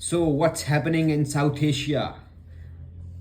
So, what's happening in South Asia?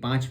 5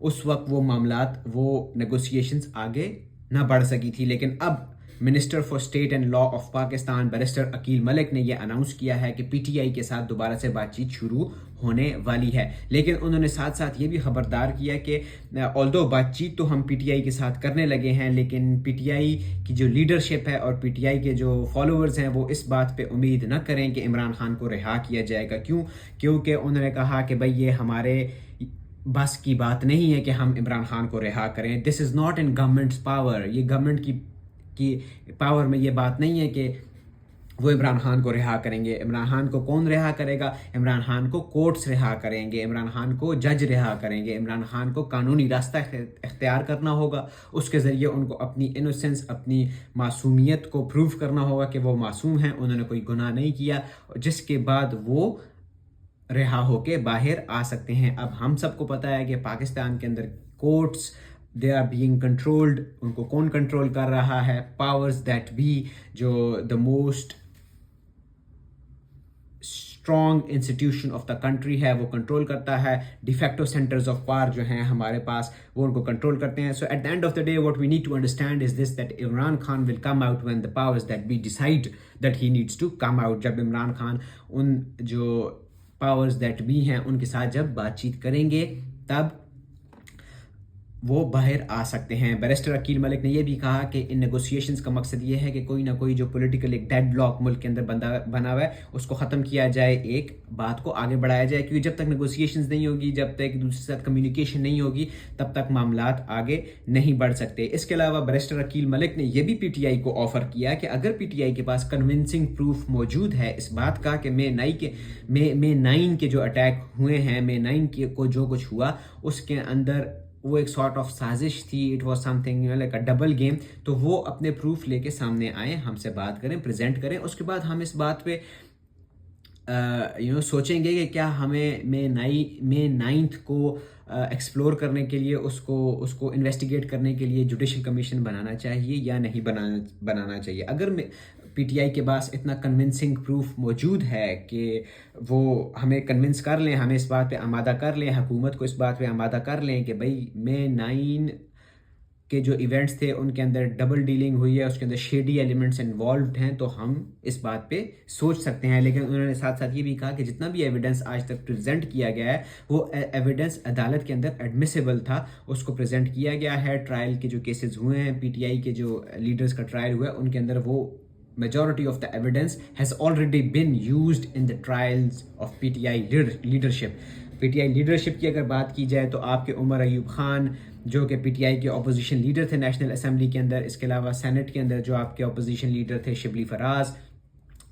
اس وقت وہ معاملات وہ نیگوسیشنز آگے نہ بڑھ سکی تھی. لیکن اب minister for state and law of Pakistan barrister Aqeel Malik نے یہ اناؤنس کیا ہے کہ پی ٹی آئی کے ساتھ دوبارہ سے بات چیت شروع ہونے والی ہے. لیکن انہوں نے ساتھ ساتھ یہ بھی خبردار کیا کہ آلدو بات چیت تو ہم پی ٹی آئی کے ساتھ کرنے لگے ہیں، لیکن پی ٹی آئی کی جو لیڈرشپ ہے اور پی ٹی آئی کے جو فالوورز ہیں وہ اس بات پہ امید نہ کریں کہ عمران خان کو رہا کیا جائے گا. کیونکہ انہوں نے کہا کہ بھائی یہ ہمارے بس کی بات نہیں ہے کہ ہم عمران خان کو رہا کریں. This is not in government's power. یہ گورنمنٹ کی پاور میں یہ بات نہیں ہے کہ وہ عمران خان کو رہا کریں گے. عمران خان کو کون رہا کرے گا؟ عمران خان کو کورٹس رہا کریں گے، عمران خان کو جج رہا کریں گے، عمران خان کو قانونی راستہ اختیار کرنا ہوگا. اس کے ذریعے ان کو اپنی انوسنس، اپنی معصومیت کو پروف کرنا ہوگا کہ وہ معصوم ہیں، انہوں نے کوئی گناہ نہیں کیا، جس کے بعد وہ رہا ہو کے باہر آ سکتے ہیں. اب ہم سب کو پتہ ہے کہ پاکستان کے اندر courts they are being controlled. ان کو کون کنٹرول کر رہا ہے؟ پاورز دیٹ بی، جو the most strong institution of the country ہے، وہ کنٹرول کرتا ہے. ڈیفیکٹو سینٹرز آف پاور جو ہیں ہمارے پاس، وہ ان کو کنٹرول کرتے ہیں. So at the end of the day what we need to understand is this, that Imran Khan will come out when the powers that be decide that he needs to come out. جب عمران خان ان جو powers that be ہیں ان کے ساتھ جب بات چیت کریں گے تب وہ باہر آ سکتے ہیں. بیرسٹر عقیل ملک نے یہ بھی کہا کہ ان نیگوسیشنز کا مقصد یہ ہے کہ کوئی نہ کوئی جو پولیٹیکل ایک ڈیڈ لاک ملک کے اندر بنا ہوا ہے اس کو ختم کیا جائے، ایک بات کو آگے بڑھایا جائے. کیونکہ جب تک نیگوسیشنز نہیں ہوگی، جب تک ایک دوسرے کے ساتھ کمیونیکیشن نہیں ہوگی، تب تک معاملات آگے نہیں بڑھ سکتے. اس کے علاوہ بیرسٹر عقیل ملک نے یہ بھی پی ٹی آئی کو آفر کیا کہ اگر پی ٹی آئی کے پاس کنونسنگ پروف موجود ہے اس بات کا کہ مے 9 کے جو اٹیک ہوئے ہیں، مے 9 کو جو کچھ ہوا اس کے اندر وہ ایک سارٹ آف سازش تھی، it was some thing like a double game, تو وہ اپنے پروف لے کے سامنے آئیں، ہم سے بات کریں، پریزنٹ کریں. اس کے بعد ہم اس بات پہ سوچیں گے کہ کیا ہمیں مے 9 کو ایکسپلور کرنے کے لیے اس کو انویسٹیگیٹ کرنے کے لیے جوڈیشل کمیشن بنانا چاہیے یا نہیں بنانا چاہیے. اگر پی ٹی آئی کے پاس اتنا کنونسنگ پروف موجود ہے کہ وہ ہمیں کنونس کر لیں، ہمیں اس بات پہ آمادہ کر لیں، حکومت کو اس بات پہ آمادہ کر لیں کہ بھائی مے 9 کے جو ایونٹس تھے ان کے اندر ڈبل ڈیلنگ ہوئی ہے، اس کے اندر شیڈی ایلیمنٹس انوالوڈ ہیں، تو ہم اس بات پہ سوچ سکتے ہیں. لیکن انہوں نے ساتھ ساتھ یہ بھی کہا کہ جتنا بھی ایویڈنس آج تک پریزنٹ کیا گیا ہے وہ ایویڈنس عدالت کے اندر ایڈمیسیبل تھا، اس کو پریزنٹ کیا گیا ہے. ٹرائل کے جو کیسز ہوئے ہیں، پی ٹی آئی کے جو لیڈرز کا ٹرائل ہوا ہے، ان کے اندر وہ majority of the evidence has already been used in the trials of PTI leadership. P T I leadership کی اگر بات کی جائے تو آپ کے عمر ایوب خان جو کہ پی ٹی آئی کے اپوزیشن لیڈر تھے نیشنل اسمبلی کے اندر، اس کے علاوہ سینٹ کے اندر جو آپ کے اپوزیشن لیڈر تھے شبلی فراز،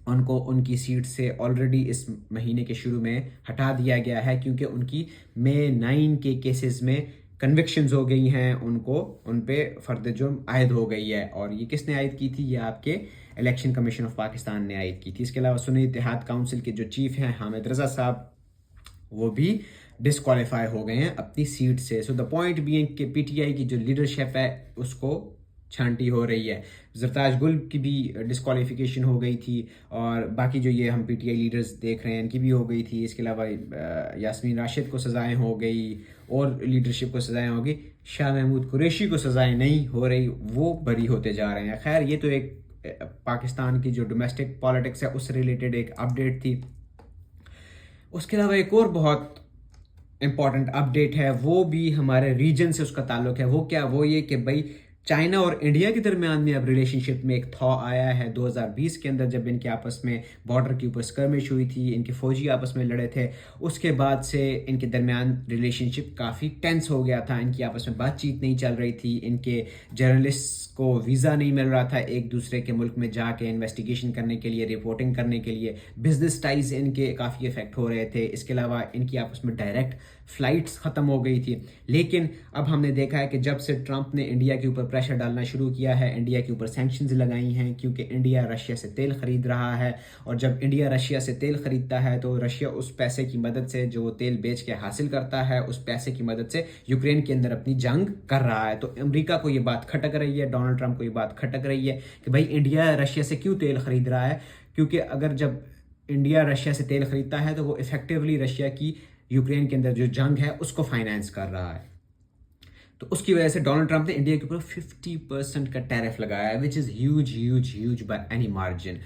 ان کو ان کی سیٹ سے آلریڈی اس مہینے کے شروع میں ہٹا دیا گیا ہے کیونکہ ان کی مے 9 کے کیسز میں کنوکشنز ہو گئی ہیں، ان پہ فرد جرم عائد ہو گئی ہے. اور یہ کس نے عائد کی تھی؟ یہ آپ کے الیکشن کمیشن آف پاکستان نے عائد کی تھی. اس کے علاوہ سنی اتحاد کونسل کے جو چیف ہیں حامد رضا صاحب، وہ بھی ڈسکوالیفائی ہو گئے ہیں اپنی سیٹ سے. سو دا پوائنٹ بینگ کہ پی ٹی آئی کی جو لیڈرشپ ہے اس کو چھانٹی ہو رہی ہے. زرتاج گل کی بھی ڈسکوالیفیکیشن ہو گئی تھی، اور باقی جو یہ ہم پی ٹی آئی لیڈرز دیکھ رہے ہیں ان کی بھی ہو گئی تھی. اس کے علاوہ یاسمین راشد کو سزائیں ہو گئی اور لیڈرشپ کو سزائیں ہو گئی. شاہ محمود قریشی کو سزائیں نہیں ہو رہی، وہ بری ہوتے جا رہے ہیں. خیر یہ تو ایک پاکستان کی جو ڈومیسٹک پالیٹکس ہے اس سے ریلیٹڈ ایک اپڈیٹ تھی. اس کے علاوہ ایک اور بہت امپورٹنٹ اپڈیٹ ہے، وہ بھی ہمارے ریجن سے اس کا تعلق ہے. وہ کیا؟ وہ یہ کہ بھائی چائنا اور انڈیا کے درمیان میں اب ریلیشن شپ میں ایک تھا آیا ہے. 2020 کے اندر جب ان کے آپس میں بارڈر کے اوپر اسکرمش ہوئی تھی، ان کے فوجی آپس میں لڑے تھے، اس کے بعد سے ان کے درمیان ریلیشن شپ کافی ٹینس ہو گیا تھا. ان کی آپس میں بات چیت نہیں چل رہی تھی، ان کے جرنلسٹ کو ویزا نہیں مل رہا تھا ایک دوسرے کے ملک میں جا کے انویسٹیگیشن کرنے کے لیے، رپورٹنگ کرنے کے لیے. بزنس ٹائز ان کے کافی افیکٹ ہو رہے تھے. اس کے علاوہ ان کی آپس میں ڈائریکٹ فلائٹس ختم ہو گئی تھی. لیکن اب ہم نے دیکھا ہے کہ جب سے ٹرمپ نے انڈیا کے اوپر پریشر ڈالنا شروع کیا ہے، انڈیا کے اوپر سینکشنز لگائی ہیں کیونکہ انڈیا رشیا سے تیل خرید رہا ہے، اور جب انڈیا رشیا سے تیل خریدتا ہے تو رشیا اس پیسے کی مدد سے جو وہ تیل بیچ کے حاصل کرتا ہے، اس پیسے کی مدد سے یوکرین کے اندر اپنی جنگ کر رہا ہے. تو امریکہ کو یہ بات کھٹک رہی ہے، ڈونلڈ ٹرمپ کو یہ بات کھٹک رہی ہے کہ بھائی انڈیا رشیا سے کیوں تیل خرید رہا ہے، کیونکہ اگر جب انڈیا رشیا سے تیل خریدتا ہے تو وہ افیکٹولی رشیا کی یوکرین کے اندر جو جنگ ہے اس کو فائنانس کر رہا ہے. تو اس کی وجہ سے ڈونلڈ ٹرمپ نے انڈیا کے اوپر 50% کا ٹیرف لگایا ہے which is huge huge huge by any margin.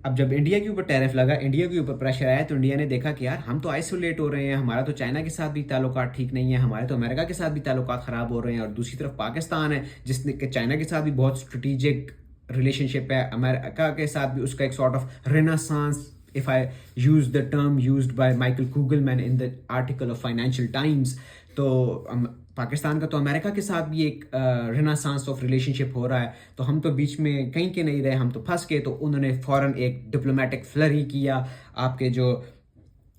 اب جب انڈیا کے اوپر ٹیرف لگا, انڈیا کے اوپر پریشر آیا, تو انڈیا نے دیکھا کہ یار ہم تو آئسولیٹ ہو رہے ہیں, ہمارا تو چائنا کے ساتھ بھی تعلقات ٹھیک نہیں ہیں, ہمارے تو امریکہ کے ساتھ بھی تعلقات خراب ہو رہے ہیں, اور دوسری طرف پاکستان ہے جس نے کہ چائنا کے ساتھ بھی بہت اسٹریٹجک ریلیشن شپ ہے, امریکہ کے ساتھ بھی اس کا ایک sort of renaissance, if I use the term used by Michael Kugelman in the article of Financial Times, تو پاکستان کا تو امریکہ کے ساتھ بھی ایک ریناسانس آف ریلیشن شپ ہو رہا ہے, تو ہم تو بیچ میں کہیں کے نہیں رہے, ہم تو پھنس گئے. تو انہوں نے فوراً ایک ڈپلومیٹک فلری کیا. آپ کے جو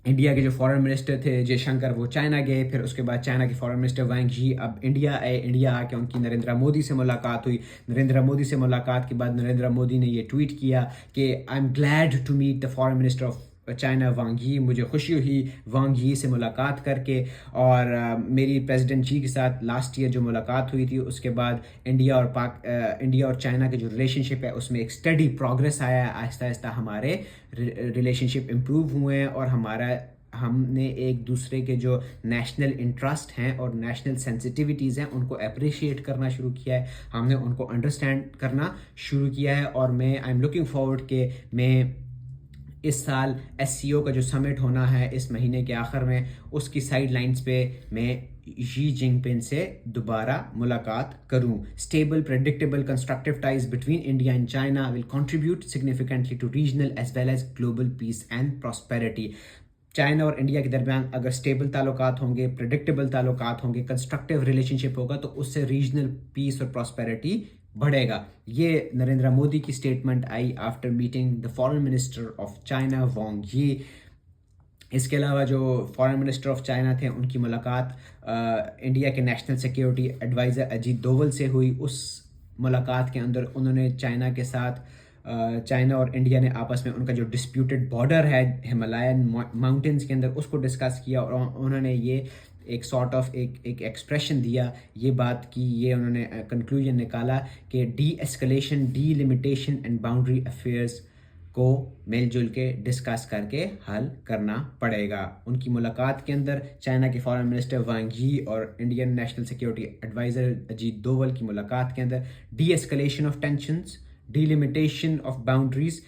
انڈیا کے جو فارن منسٹر تھے جے شنکر, وہ چائنا گئے, پھر اس کے بعد چائنا کے فارن منسٹر وانگ جی اب انڈیا آئے. انڈیا آ کے ان کی نریندرا مودی سے ملاقات ہوئی. نریندرا مودی سے ملاقات کے بعد نریندرا مودی نے یہ ٹویٹ کیا کہ I am glad to meet the foreign minister of China Wang Yi, مجھے خوشی ہوئی وانگ یی سے ملاقات کر کے. اور میری پریزیڈنٹ جی کے ساتھ لاسٹ ایئر جو ملاقات ہوئی تھی, اس کے بعد انڈیا اور چائنا کے جو ریلیشن شپ ہے اس میں ایک اسٹڈی پروگریس آیا ہے, آہستہ آہستہ ہمارے ریلیشن شپ امپروو ہوئے ہیں, اور ہم نے ایک دوسرے کے جو نیشنل انٹرسٹ ہیں اور نیشنل سینسٹیوٹیز ہیں ان کو اپریشیٹ کرنا شروع کیا ہے, ہم نے ان کو انڈرسٹینڈ کرنا شروع کیا ہے. اور میں آئی ایم لوکنگ فارورڈ کہ میں اس سال ایس سی او کا جو سمٹ ہونا ہے اس مہینے کے آخر میں, اس کی سائڈ لائنز پہ میں شی جن پنگ سے دوبارہ ملاقات کروں. Stable, predictable, constructive ties between India and China will contribute significantly to regional as well as global peace and prosperity. China اور انڈیا کے درمیان اگر اسٹیبل تعلقات ہوں گے, پریڈکٹیبل تعلقات ہوں گے, کنسٹرکٹیو ریلیشن شپ ہوگا, تو اس سے ریجنل پیس اور پراسپیرٹی بڑھے گا. یہ نریندرا مودی کی اسٹیٹمنٹ آئی after meeting the foreign minister of China Wang Yi. اس کے علاوہ جو فارن منسٹر آف چائنا تھے ان کی ملاقات انڈیا کے national security adviser Ajit Doval سے ہوئی. اس ملاقات کے اندر انہوں نے چائنا اور انڈیا نے آپس میں ان کا جو ڈسپیوٹڈ بارڈر ہے ہمالین ماؤنٹینز کے اندر, اس کو ڈسکس کیا, اور انہوں نے یہ ایک سارٹ آف ایک ایکسپریشن دیا, یہ بات کی, یہ انہوں نے کنکلوژن نکالا کہ D escalation, D limitation and boundary affairs کو مل جل کے ڈسکس کر کے حل کرنا پڑے گا. ان کی ملاقات کے اندر چائنا کے فارن منسٹر وانگ یی اور Indian national security adviser Ajit Doval کی ملاقات کے اندر deescalation of tensions, delimitation of boundaries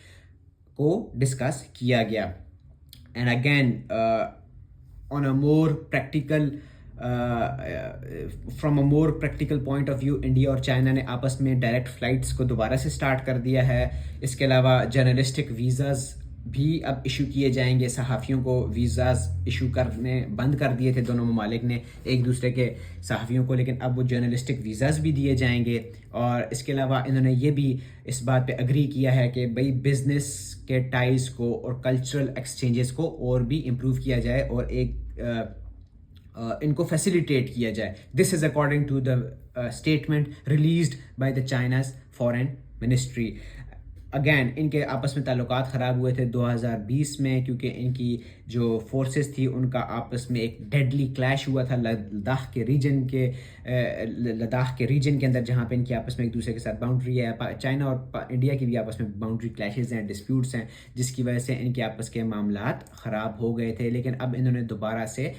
کو ڈسکس کیا گیا. And again on a more practical from a more practical point of view, India اور China نے آپس میں ڈائریکٹ فلائٹس کو دوبارہ سے سٹارٹ کر دیا ہے. اس کے علاوہ جرنلسٹک ویزاز بھی اب ایشو کیے جائیں گے. صحافیوں کو ویزاز ایشو کرنے بند کر دیے تھے دونوں ممالک نے ایک دوسرے کے صحافیوں کو, لیکن اب وہ جرنلسٹک ویزاز بھی دیے جائیں گے. اور اس کے علاوہ انہوں نے یہ بھی اس بات پہ اگری کیا ہے کہ بھئی بزنس کے ٹائز کو اور کلچرل ایکسچینجز کو اور بھی امپروو کیا جائے اور ایک ان کو فیسیلیٹیٹ کیا جائے. This is according to the statement released by the China's foreign ministry. Again ان کے آپس میں تعلقات خراب ہوئے تھے 2020 میں, کیونکہ ان کی جو فورسز تھی ان کا آپس میں ایک ڈیڈلی کلیش ہوا تھا لداخ کے ریجن کے اندر, جہاں پہ ان کی آپس میں ایک دوسرے کے ساتھ باؤنڈری ہے. چائنا اور انڈیا کی بھی آپس میں باؤنڈری کلیشز ہیں, ڈسپیوٹس ہیں, جس کی وجہ سے ان کے آپس کے معاملات خراب ہو گئے تھے. لیکن اب انہوں نے دوبارہ سے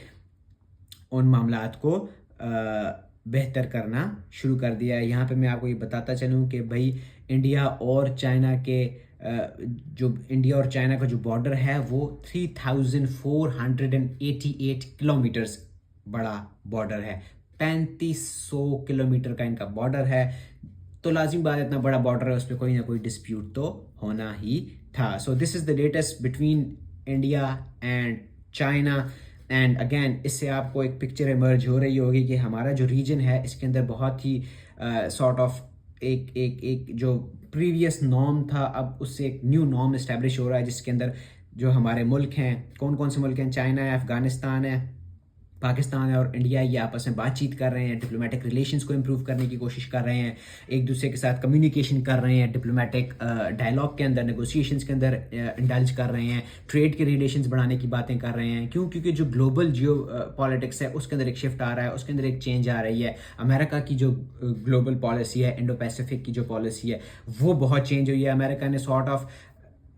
ان معاملات کو بہتر کرنا شروع کر دیا ہے. یہاں پہ میں آپ کو یہ بتاتا چلوں کہ بھائی انڈیا اور چائنا کا جو بارڈر ہے وہ 3488 کلومیٹرز بڑا بارڈر ہے. 3500 کلومیٹر کا ان کا بارڈر ہے, تو لازم بات اتنا بڑا بارڈر ہے, اس پہ کوئی نہ کوئی ڈسپیوٹ تو ہونا ہی تھا. So this is the latest between India and China. And again اس سے آپ کو ایک پکچر ایمرج ہو رہی ہوگی کہ ہمارا جو ریجن ہے اس کے اندر بہت ہی سارٹ آف ایک جو پریویس نارم تھا, اب اس سے ایک نیو نارم اسٹیبلش ہو رہا ہے, جس کے اندر جو ہمارے ملک ہیں, کون سے ملک ہیں, چائنا ہے, افغانستان ہے, پاکستان ہے اور انڈیا, یہ آپس میں بات چیت کر رہے ہیں, ڈپلومیٹک ریلیشنز کو امپروو کرنے کی کوشش کر رہے ہیں, ایک دوسرے کے ساتھ کمیونیکیشن کر رہے ہیں, ڈپلومیٹک ڈائلاگ کے اندر, نیگوسیشنز کے اندر انڈلج کر رہے ہیں, ٹریڈ کے ریلیشنز بڑھانے کی باتیں کر رہے ہیں. کیونکہ جو گلوبل جیو پالیٹکس ہے اس کے اندر ایک شفٹ آ رہا ہے, اس کے اندر ایک چینج آ رہی ہے. امریکہ کی جو گلوبل پالیسی ہے, انڈو پیسیفک کی جو پالیسی ہے, وہ بہت چینج ہوئی ہے. امریکہ نے سارٹ آف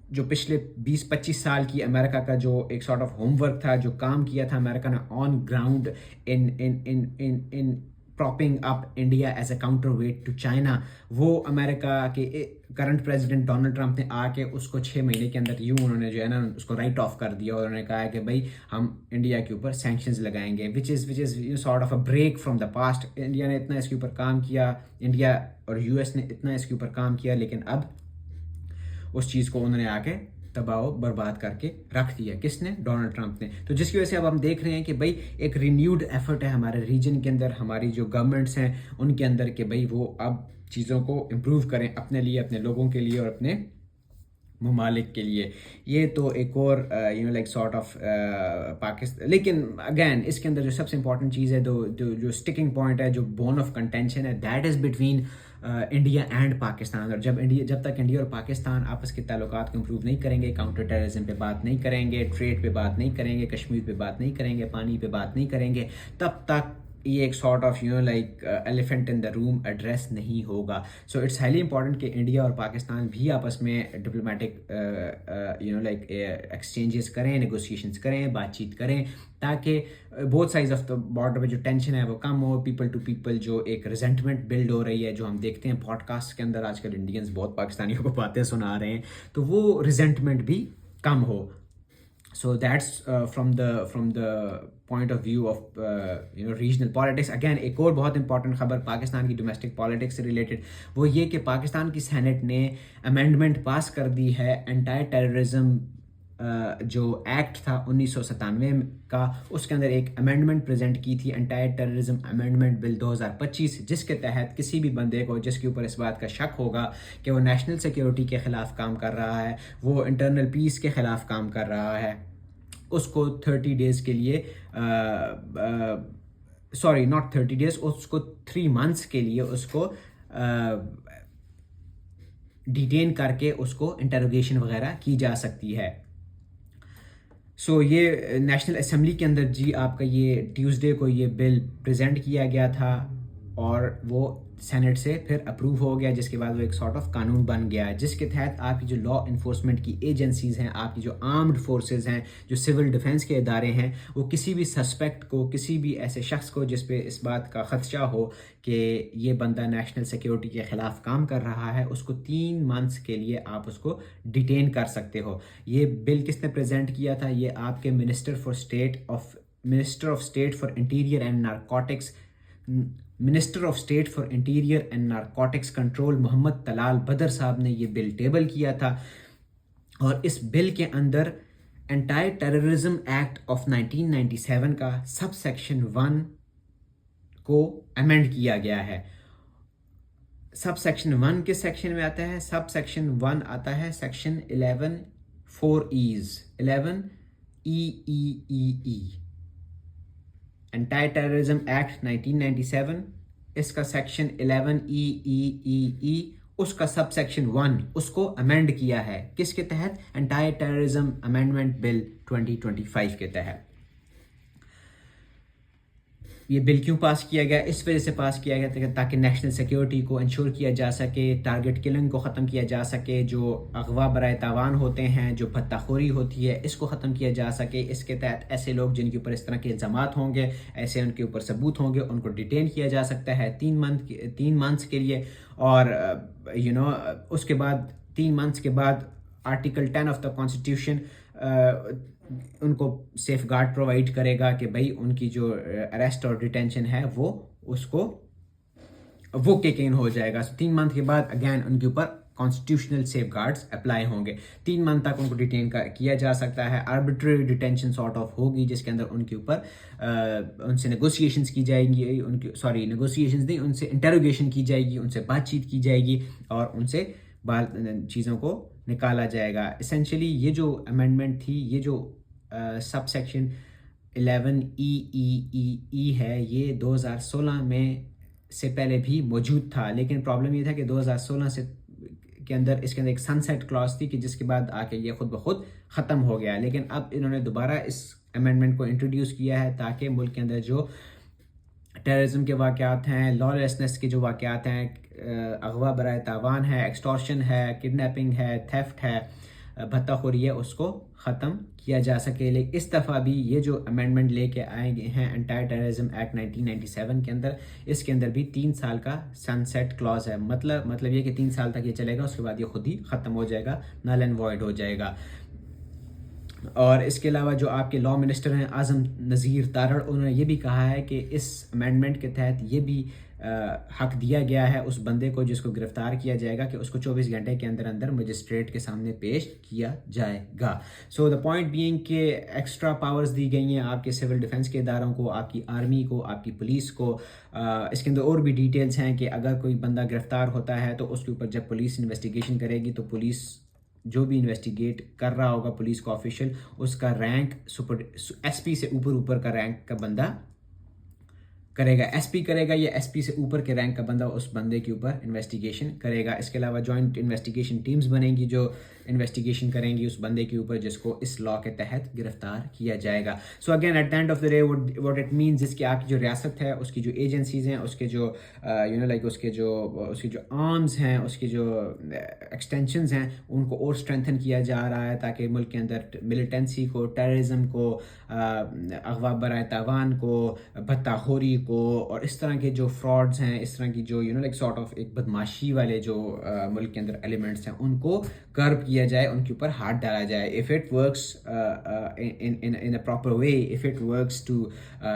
جو پچھلے 20-25 سال کی امریکہ کا جو ایک سارٹ آف ہوم ورک تھا, جو کام کیا تھا امریکہ نے on ground in propping up India as a counterweight to China. وہ امریکہ کے کرنٹ پریزیڈنٹ ڈونلڈ ٹرمپ نے آ کے اس کو 6 مہینے کے اندر یوں انہوں نے جو ہے نا اس کو رائٹ آف کر دیا اور انہوں نے کہا ہے کہ بھائی ہم انڈیا کے اوپر سینکشنز لگائیں گے, which is sort of a break from the past. India نے اتنا اس کے اوپر کام کیا, انڈیا اور یو ایس نے اتنا اس کے اوپر کام کیا, لیکن اب اس چیز کو انہوں نے آ کے تباہ و برباد کر کے رکھ دیا. کس نے؟ ڈونلڈ ٹرمپ نے. تو جس کی وجہ سے اب ہم دیکھ رہے ہیں کہ بھائی ایک رینیوڈ ایفرٹ ہے ہمارے ریجن کے اندر, ہماری جو گورنمنٹس ہیں ان کے اندر, کہ بھائی وہ اب چیزوں کو امپروو کریں اپنے لیے, اپنے لوگوں کے لیے اور اپنے ممالک کے لیے. یہ تو ایک اور لائک سارٹ آف پاکستان. لیکن اگین اس کے اندر جو سب سے امپورٹنٹ چیز ہے, جو اسٹکنگ پوائنٹ ہے, جو بون آف کنٹینشن ہے, that is between India and Pakistan. اور جب تک انڈیا اور پاکستان آپس کے تعلقات کو امپروو نہیں کریں گے, کاؤنٹر ٹیررزم پہ بات نہیں کریں گے, ٹریڈ پہ بات نہیں کریں گے, کشمیر پہ بات نہیں کریں گے, پانی پہ بات نہیں کریں گے, تب تک یہ ایک sort of like elephant in the room address نہیں ہوگا. سو اٹس ہائیلی امپورٹنٹ کہ انڈیا اور پاکستان بھی آپس میں ڈپلومیٹک لائک ایکسچینجز کریں, نیگوسیشنز کریں, بات چیت کریں, تاکہ both sides of the border پہ جو ٹینشن ہے وہ کم ہو. پیپل ٹو پیپل جو ایک ریزنٹمنٹ بلڈ ہو رہی ہے, جو ہم دیکھتے ہیں پوڈ کاسٹ کے اندر آج کل انڈینز بہت پاکستانیوں کو باتیں سنا رہے ہیں, تو وہ ریزنٹمنٹ بھی کم ہو. So that's from the point of view of regional politics. Again ایک اور بہت امپورٹنٹ خبر پاکستان کی ڈومیسٹک پالیٹکس سے ریلیٹڈ, وہ یہ کہ پاکستان کی سینٹ نے امینڈمنٹ پاس کر دی ہے اینٹی ٹیررزم جو ایکٹ تھا 1997 کا, اس کے اندر ایک امینڈمنٹ پریزنٹ کی تھی, اینٹی ٹیررزم امینڈمنٹ بل 2025, جس کے تحت کسی بھی بندے کو جس کے اوپر اس بات کا شک ہوگا کہ وہ نیشنل سیکیورٹی کے خلاف کام کر رہا ہے, وہ انٹرنل پیس کے خلاف کام کر رہا ہے, اس کو 30 days کے لیے not 30 days, اس کو 3 months کے لیے اس کو ڈیٹین کر کے اس کو انٹروگیشن وغیرہ کی جا سکتی ہے. سو یہ نیشنل اسمبلی کے اندر جی آپ کا یہ ٹیوزڈے کو یہ بل پریزنٹ کیا گیا تھا اور وہ سینٹ سے پھر اپروو ہو گیا, جس کے بعد وہ ایک سارٹ آف قانون بن گیا, جس کے تحت آپ کی جو لا انفورسمنٹ کی ایجنسیز ہیں, آپ کی جو آرمڈ فورسز ہیں, جو سول ڈیفنس کے ادارے ہیں, وہ کسی بھی سسپیکٹ کو, کسی بھی ایسے شخص کو جس پہ اس بات کا خدشہ ہو کہ یہ بندہ نیشنل سیکیورٹی کے خلاف کام کر رہا ہے, اس کو 3 months کے لیے آپ اس کو ڈیٹین کر سکتے ہو. یہ بل کس نے پریزنٹ کیا تھا؟ یہ آپ کے minister of state for interior and narcotics minister of state for interior and narcotics control Muhammad Talal Badr صاحب نے یہ بل ٹیبل کیا تھا. اور اس بل کے اندر اینٹی ٹیررزم ایکٹ آف 1997 کا سب سیکشن 1 کو امینڈ کیا گیا ہے. سب سیکشن 1 کس سیکشن میں آتا ہے؟ سب سیکشن 1 آتا ہے section 11 4E's 11 EEEE anti terrorism act 1997, اس کا سیکشن 11 EEEE, اس کا سب سیکشن 1 اس کو امینڈ کیا ہے. کس کے تحت؟ اینٹی ٹیررزم امینڈمنٹ بل 2025 کے تحت. یہ بل کیوں پاس کیا گیا؟ اس وجہ سے پاس کیا گیا تاکہ نیشنل سیکیورٹی کو انشور کیا جا سکے, ٹارگٹ کلنگ کو ختم کیا جا سکے, جو اغوا برائے تاوان ہوتے ہیں, جو بھتہ خوری ہوتی ہے, اس کو ختم کیا جا سکے. اس کے تحت ایسے لوگ جن کے اوپر اس طرح کے الزامات ہوں گے, ایسے ان کے اوپر ثبوت ہوں گے, ان کو ڈیٹین کیا جا سکتا ہے 3 months کے لیے. اور اس کے بعد 3 months کے بعد article 10 of the constitution in کو سیف گارڈ پرووائڈ کرے گا کہ بھائی ان کی جو اریسٹ اور ڈیٹینشن ہے وہ اس کو وہ کک ان ہو جائے گا. 3 month کے بعد اگین ان کے اوپر کانسٹیٹیوشنل سیف گارڈز اپلائی ہوں گے. 3 month تک ان کو ڈیٹین کیا جا سکتا ہے. آربیٹری ڈیٹینشن سارٹ آف ہوگی جس کے اندر ان کے اوپر ان سے نیگوسیشنز کی جائیں گی, نیگوسیشنز نہیں, ان سے انٹروگیشن کی جائے گی, ان سے بات چیت کی جائے گی اور ان سے چیزوں کو نکالا جائے گا. اسینشلی یہ جو امینڈمنٹ تھی, یہ جو سب سیکشن 11 EEEE ہے, یہ 2016 میں سے پہلے بھی موجود تھا, لیکن پرابلم یہ تھا کہ 2016 سے کے اندر اس کے اندر ایک سن سیٹ کلاس تھی کہ جس کے بعد آ کے یہ خود بخود ختم ہو گیا. لیکن اب انہوں نے دوبارہ اس امینڈمنٹ کو انٹروڈیوس کیا ہے تاکہ ملک کے اندر جو ٹیررزم کے واقعات ہیں, لا لیسنس کے جو واقعات ہیں, اغوا برائے تاوان ہے, ایکسٹورشن ہے, کڈنیپنگ ہے, تھیفٹ ہے, بھتہ خوری ہے اس کو ختم کیا جا سکے. لیکن اس دفعہ بھی یہ جو امینڈمنٹ لے کے آئے گئے ہیں اینٹی ٹیررزم ایکٹ 1997 کے اندر, اس کے اندر بھی 3 سال کا سن سیٹ کلاز ہے. مطلب یہ کہ 3 سال تک یہ چلے گا, اس کے بعد یہ خود ہی ختم ہو جائے گا, نل اینڈ وائڈ ہو جائے گا. اور اس کے علاوہ جو آپ کے لا منسٹر ہیں اعظم نذیر تارڑ, انہوں نے یہ بھی کہا ہے کہ اس امینڈمنٹ کے تحت یہ بھی حق دیا گیا ہے اس بندے کو جس کو گرفتار کیا جائے گا کہ اس کو 24 گھنٹے کے اندر اندر مجسٹریٹ کے سامنے پیش کیا جائے گا. سو دا پوائنٹ بینگ کہ ایکسٹرا پاورز دی گئی ہیں آپ کے سول ڈیفنس کے اداروں کو, آپ کی آرمی کو, آپ کی پولیس کو. اس کے اندر اور بھی ڈیٹیلز ہیں کہ اگر کوئی بندہ گرفتار ہوتا ہے تو اس کے اوپر جب پولیس انویسٹیگیشن کرے گی تو پولیس جو بھی انویسٹیگیٹ کر رہا ہوگا پولیس کا آفیشل, اس کا رینک ایس پی سے اوپر کا رینک کا بندہ کرے گا. ایس پی کرے گا یا ایس پی سے اوپر کے رینک کا بندہ اس بندے کے اوپر انویسٹیگیشن کرے گا. اس کے علاوہ جوائنٹ انویسٹیگیشن ٹیمز بنیں گی جو انویسٹیگیشن کریں گی اس بندے کے اوپر جس کو اس لا کے تحت گرفتار کیا جائے گا. So again at the end of the day what it means اس کی آپ کی جو ریاست ہے, اس کی جو ایجنسیز ہیں, اس کے جو اس کی جو آرمز ہیں, اس کی جو ایکسٹینشنز ہیں, ان کو اور اسٹرینتھن کیا جا رہا ہے تاکہ ملک کے اندر ملیٹنسی کو, ٹیررزم کو, اغوا برائے تاوان کو, بھتہ خوری کو, اور اس طرح کے جو فراڈز ہیں, اس طرح کی جو سارٹ آف ایک بدماشی والے جو ملک کے اندر ایلیمنٹس ہیں, ان کو کرب کیا جائے, ان کے اوپر ہاتھ ڈالا جائے. if it works in a proper way, if it works to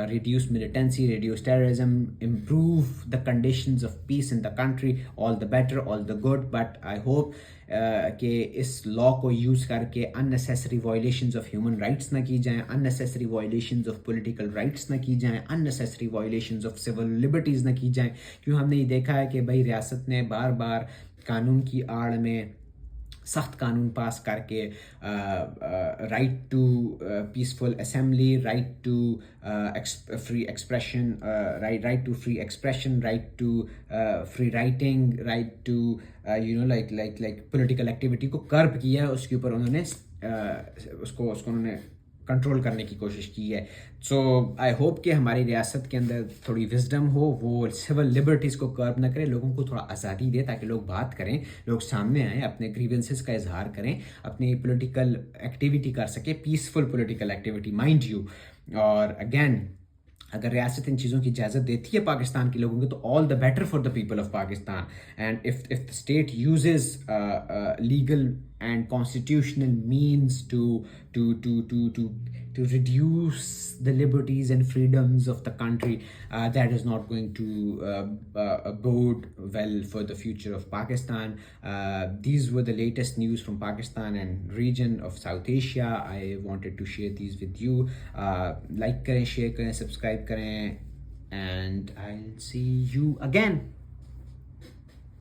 reduce militancy, reduce terrorism, improve the conditions of peace in the country, all the better, all the good. But I hope کہ اس لا کو use کر کے unnecessary violations of human rights نہ کی جائیں, unnecessary violations of political rights نہ کی جائیں, unnecessary violations of civil liberties نہ کی جائیں. کیوں ہم نے یہ دیکھا ہے کہ بھائی ریاست نے بار بار قانون کی آڑ میں سخت قانون پاس کر کے right to peaceful assembly, right to free expression, right to free expression, right to free writing, right to like political activity کو کرب کیا ہے. اس کے اوپر انہوں نے اس کو انہوں نے کنٹرول کرنے کی کوشش کی ہے. سو آئی ہوپ کہ ہماری ریاست کے اندر تھوڑی وزڈم ہو, وہ سول لبرٹیز کو کرب نہ کرے, لوگوں کو تھوڑا آزادی دے تاکہ لوگ بات کریں, لوگ سامنے آئیں, اپنے گریونسز کا اظہار کریں, اپنی پولیٹیکل ایکٹیویٹی کر سکیں, peaceful political activity mind you. اور اگین اگر ریاست ان چیزوں کی اجازت دیتی ہے پاکستان کے لوگوں کو تو all the better for the people of Pakistan. And if the state uses legal and constitutional means to reduce the liberties and freedoms of the country, that is not going to bode well for the future of Pakistan. These were the latest news from Pakistan and region of South Asia. I wanted to share these with you. Like karen, share karen, subscribe karen, and I'll see you again.